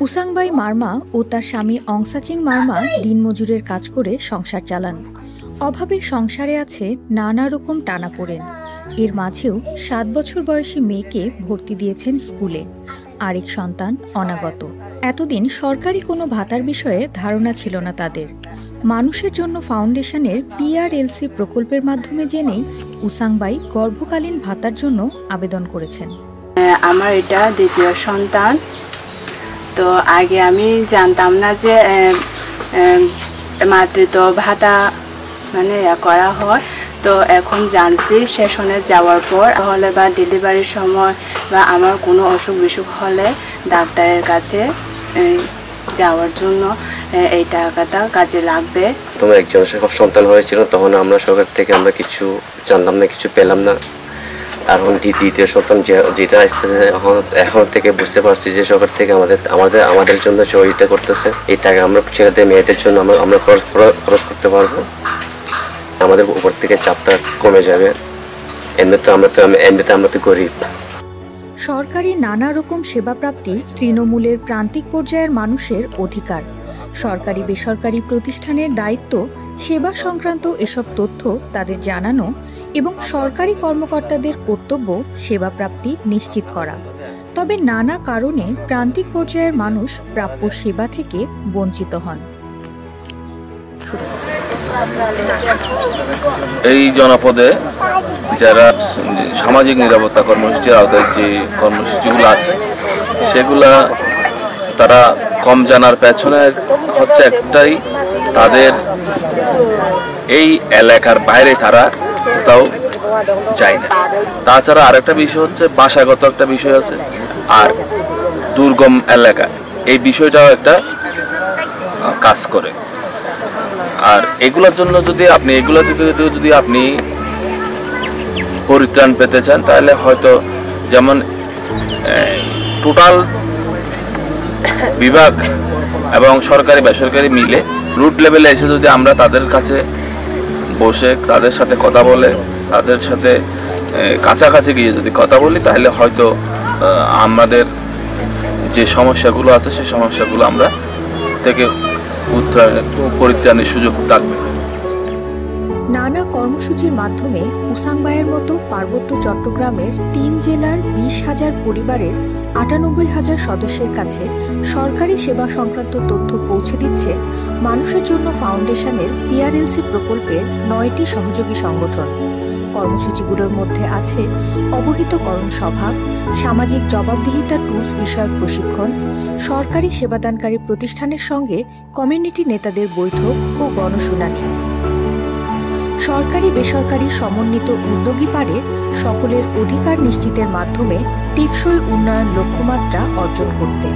উসাংবাই মারমা ও তার স্বামী অংসাচিং মারমা দিনমজুরের কাজ করে সংসার চালান। অভাবের সংসারে আছে নানা রকম টানাপোড়েন। এর মাঝেও 7 বছর বয়সী মেয়েকে ভর্তি দিয়েছেন স্কুলে। আরেক সন্তান অনাগত। এতদিন সরকারি কোনো ভাতার বিষয়ে ধারণা ছিল না তাদের। মানুষের জন্য ফাউন্ডেশনের PRLC প্রকল্পের মাধ্যমে জেনেই উসাংবাই গর্ভকালীন ভাতার জন্য আবেদন করেছেন। আমার এটা দ্বিতীয় সন্তান। তো আগে আমি জানতাম না যে মাতৃত্ব ভাতা মানে করা হয়। তো এখন জানছি সেশনে যাওয়ার পর হলে বা ডেলিভারির সময় বা আমার কোনো অসুখ বিসুখ হলে ডাক্তারের কাছে যাওয়ার জন্য এই টাকাটা কাজে লাগবে। তোমার একজন সন্তান হয়েছিল, তখন আমরা সরকার থেকে আমরা কিছু জানলাম না, কিছু পেলাম না। এখন দ্বিতীয় সন্তান যেটা আসতেছে, এখন থেকে বুঝতে পারছি যে সরকার থেকে আমাদের জন্য সহযোগিতা করতেছে। এই টাকা আমরা ছেলেদের মেয়েদের জন্য আমরা খরচ করতে পারবো। আমাদের উপর থেকে চাপটা কমে যাবে। এমনিতে আমরা তো গরিব। সরকারি নানা রকম সেবা প্রাপ্তি তৃণমূলের প্রান্তিক পর্যায়ের মানুষের অধিকার। সরকারি বেসরকারি প্রতিষ্ঠানের দায়িত্ব সেবা সংক্রান্ত এসব তথ্য তাদের জানানো এবং সরকারি কর্মকর্তাদের কর্তব্য সেবা প্রাপ্তি নিশ্চিত করা। তবে নানা কারণে প্রান্তিক পর্যায়ের মানুষ প্রাপ্য সেবা থেকে বঞ্চিত হন। এই জনপদে যারা সামাজিক নিরাপত্তা কর্মসূচির আওতায় যে কর্মসূচিগুলো আছে সেগুলা তারা কম জানার পেছনে হচ্ছে একটাই, তাদের এই এলাকার বাইরে তারা কোথাও যায় না। তাছাড়া আরেকটা বিষয় হচ্ছে ভাষাগত একটা বিষয় আছে, আর দুর্গম এলাকা এই বিষয়টাও একটা কাজ করে। আর এগুলোর জন্য এগুলো থেকে যদি আপনি পরিত্রাণ পেতে চান, তাহলে হয়তো যেমন টোটাল বিভাগ এবং সরকারি বেসরকারি মিলে রুট লেভেলে এসে যদি আমরা তাদের কাছে বসে তাদের সাথে কথা বলে, তাদের সাথে কাছাকাছি গিয়ে যদি কথা বলি, তাহলে হয়তো আমাদের যে সমস্যাগুলো আছে সেই সমস্যাগুলো আমরা থেকে পরিত্রাণের সুযোগ থাকবে। নানা কর্মসূচির মাধ্যমে উসাংবাইয়ের মতো পার্বত্য চট্টগ্রামের 3 জেলার 20,000 পরিবারের 98,000 সদস্যের কাছে সরকারি সেবা সংক্রান্ত তথ্য পৌঁছে দিচ্ছে মানুষের জন্য ফাউন্ডেশনের PRLC প্রকল্পের 9টি সহযোগী সংগঠন। কর্মসূচিগুলোর মধ্যে আছে অবহিতকরণ সভা, সামাজিক জবাবদিহিতা টুলস বিষয়ক প্রশিক্ষণ, সরকারি সেবাদানকারী প্রতিষ্ঠানের সঙ্গে কমিউনিটি নেতাদের বৈঠক ও গণশুনানি। সরকারি বেসরকারি সমন্বিত উদ্যোগই পারে সকলের অধিকার নিশ্চিতের মাধ্যমে টেকসই উন্নয়ন লক্ষ্যমাত্রা অর্জন করতে।